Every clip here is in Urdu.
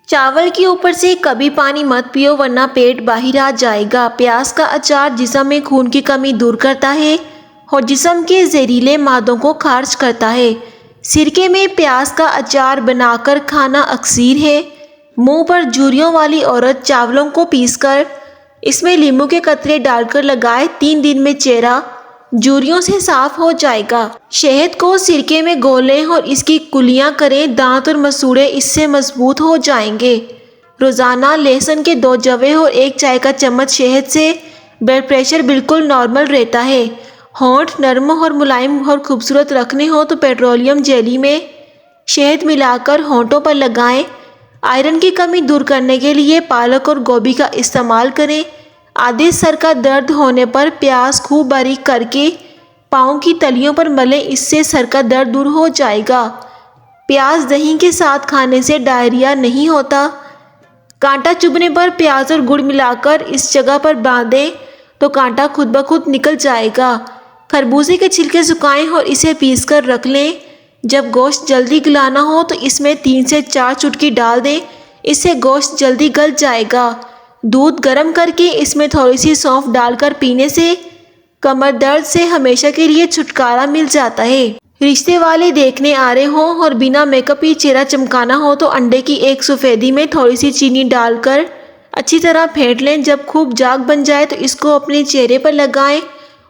چاول کے اوپر سے کبھی پانی مت پیو ورنہ پیٹ باہر آ جائے گا۔ پیاز کا اچار جسم میں خون کی کمی دور کرتا ہے اور جسم کے زہریلے مادوں کو خارج کرتا ہے۔ سرکے میں پیاز کا اچار بنا کر کھانا اکثیر ہے۔ منہ پر جھریوں والی عورت چاولوں کو پیس کر اس میں لیموں کے قطرے ڈال کر لگائے 3 دن میں چہرہ جھریوں سے صاف ہو جائے گا۔ شہد کو سرکے میں گھولیں اور اس کی کلیاں کریں، دانت اور مسوڑھے اس سے مضبوط ہو جائیں گے۔ روزانہ لہسن کے 2 جوے اور 1 چائے کا چمچ شہد سے بلڈ پریشر بالکل نارمل رہتا ہے۔ ہونٹ نرم اور ملائم اور خوبصورت رکھنے ہوں تو پیٹرولیم جیلی میں شہد ملا کر ہونٹوں پر لگائیں۔ آئرن کی کمی دور کرنے کے لیے پالک اور گوبھی کا استعمال کریں۔ آدھے سر کا درد ہونے پر پیاز خوب باریک کر کے پاؤں کی تلیوں پر ملیں، اس سے سر کا درد دور ہو جائے گا۔ پیاز دہی کے ساتھ کھانے سے ڈائریا نہیں ہوتا۔ کانٹا چبھنے پر پیاز اور گڑ ملا کر اس جگہ پر باندھیں تو کانٹا خود بخود نکل جائے گا۔ خربوزے کے چھلکے سکھائیں اور اسے پیس کر رکھ لیں۔ جب گوشت جلدی گلانا ہو تو اس میں 3 سے 4 چٹکی ڈال دیں، اس سے گوشت جلدی گل جائے گا۔ دودھ گرم کر کے اس میں تھوڑی سی سونف ڈال کر پینے سے کمر درد سے ہمیشہ کے لیے چھٹکارا مل جاتا ہے۔ رشتے والے دیکھنے آ رہے ہوں اور بنا میک اپ ہی چہرہ چمکانا ہو تو انڈے کی ایک سفیدی میں تھوڑی سی چینی ڈال کر اچھی طرح پھینٹ لیں۔ جب خوب جاگ بن جائے تو اس کو اپنے چہرے پر لگائیں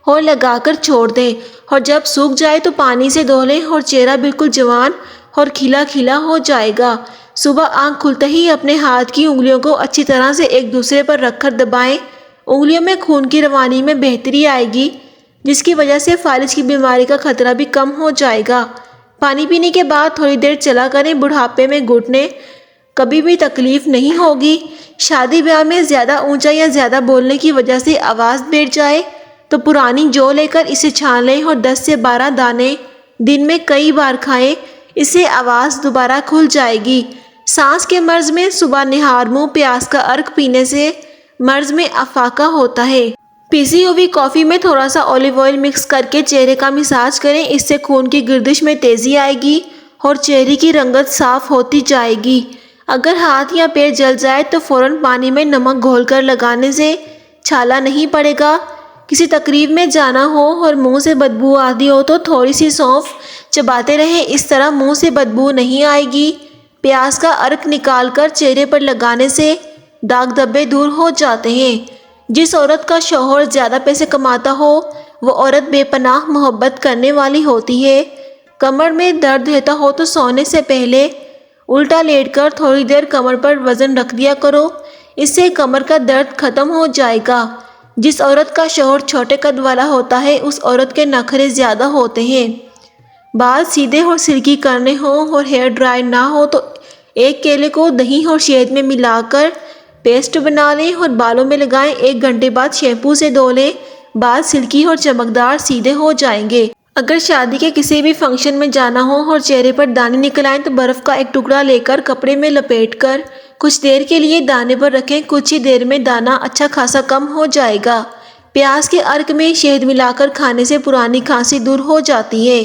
اور لگا کر چھوڑ دیں، اور جب سوکھ جائے تو پانی سے دھو لیں اور چہرہ بالکل جوان اور کھلا کھلا ہو جائے گا۔ صبح آنکھ کھلتے ہی اپنے ہاتھ کی انگلیوں کو اچھی طرح سے ایک دوسرے پر رکھ کر دبائیں۔ انگلیوں میں خون کی روانی میں بہتری آئے گی، جس کی وجہ سے فالج کی بیماری کا خطرہ بھی کم ہو جائے گا۔ پانی پینے کے بعد تھوڑی دیر چلا کریں۔ بڑھاپے میں گھٹنے کبھی بھی تکلیف نہیں ہوگی۔ شادی بیاہ میں زیادہ اونچا یا زیادہ بولنے کی وجہ سے آواز بیٹھ جائے تو پرانی جو لے کر اسے چھان لیں اور 10 سے 12 دانے دن میں کئی بار کھائیں، اس سے آواز دوبارہ کھل جائے گی۔ سانس کے مرض میں صبح نہار منہ پیاز کا عرق پینے سے مرض میں افاقہ ہوتا ہے۔ پیسی ہوئی کافی میں تھوڑا سا اولیو آئل مکس کر کے چہرے کا مساج کریں، اس سے خون کی گردش میں تیزی آئے گی اور چہرے کی رنگت صاف ہوتی جائے گی۔ اگر ہاتھ یا پیر جل جائے تو فوراً پانی میں نمک گھول کر لگانے سے چھالا نہیں پڑے گا۔ کسی تقریب میں جانا ہو اور منہ سے بدبو آتی ہو تو تھوڑی سی سونف چباتے رہیں، اس طرح منہ سے بدبو نہیں آئے گی۔ پیاز کا عرق نکال کر چہرے پر لگانے سے داغ دھبے دور ہو جاتے ہیں۔ جس عورت کا شوہر زیادہ پیسے کماتا ہو وہ عورت بے پناہ محبت کرنے والی ہوتی ہے۔ کمر میں درد رہتا ہو تو سونے سے پہلے الٹا لیٹ کر تھوڑی دیر کمر پر وزن رکھ دیا کرو، اس سے کمر کا درد ختم ہو جائے گا۔ جس عورت کا شوہر چھوٹے قد والا ہوتا ہے اس عورت کے نخرے زیادہ ہوتے ہیں۔ بال سیدھے اور سلکی کرنے ہوں اور ہیئر ڈرائی نہ ہو تو ایک کیلے کو دہی اور شہد میں ملا کر پیسٹ بنا لیں اور بالوں میں لگائیں۔ 1 گھنٹے بعد شیمپو سے دھو لیں، بال سلکی اور چمکدار سیدھے ہو جائیں گے۔ اگر شادی کے کسی بھی فنکشن میں جانا ہو اور چہرے پر دانے نکل آئیں تو برف کا ایک ٹکڑا لے کر کپڑے میں لپیٹ کر کچھ دیر کے لیے دانے پر رکھیں، کچھ ہی دیر میں دانہ اچھا خاصا کم ہو جائے گا۔ پیاز کے عرق میں شہد ملا کر کھانے سے پرانی کھانسی دور ہو جاتی ہے۔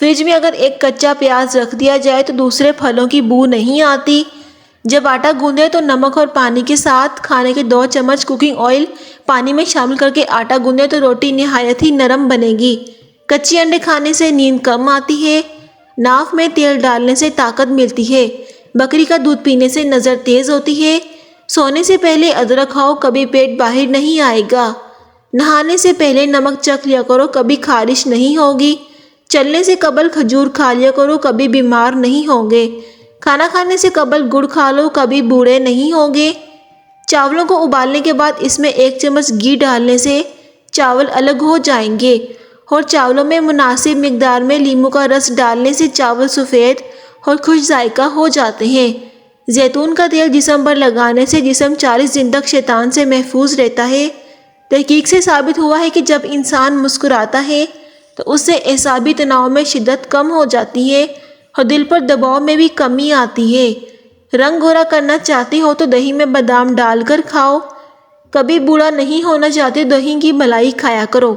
فریج میں اگر ایک کچا پیاز رکھ دیا جائے تو دوسرے پھلوں کی بو نہیں آتی۔ جب آٹا گوندھیں تو نمک اور پانی کے ساتھ کھانے کے 2 چمچ کوکنگ آئل پانی میں شامل کر کے آٹا گوندھیں تو روٹی نہایت ہی نرم بنے گی۔ کچے انڈے کھانے سے نیند کم آتی ہے۔ ناف میں تیل ڈالنے سے طاقت ملتی ہے۔ بکری کا دودھ پینے سے نظر تیز ہوتی ہے۔ سونے سے پہلے ادرک کھاؤ، کبھی پیٹ باہر نہیں آئے گا۔ نہانے سے پہلے نمک چکھ لیا کرو، کبھی خارش نہیں ہوگی۔ چلنے سے قبل کھجور کھا لیا کرو، کبھی بیمار نہیں ہوگے۔ کھانا کھانے سے قبل گڑ کھا لو، کبھی بوڑھے نہیں ہوگے۔ چاولوں کو ابالنے کے بعد اس میں 1 چمچ گھی ڈالنے سے چاول الگ ہو جائیں گے، اور چاولوں میں مناسب مقدار میں لیموں کا رس ڈالنے سے چاول سفید اور خوش ذائقہ ہو جاتے ہیں۔ زیتون کا تیل جسم پر لگانے سے جسم 40 دن تک شیطان سے محفوظ رہتا ہے۔ تحقیق سے ثابت ہوا ہے کہ جب انسان مسکراتا ہے تو اس سے اعصابی تناؤ میں شدت کم ہو جاتی ہے اور دل پر دباؤ میں بھی کمی آتی ہے۔ رنگ گورا کرنا چاہتے ہو تو دہی میں بادام ڈال کر کھاؤ۔ کبھی بوڑھا نہیں ہونا چاہتے، دہی کی ملائی کھایا کرو۔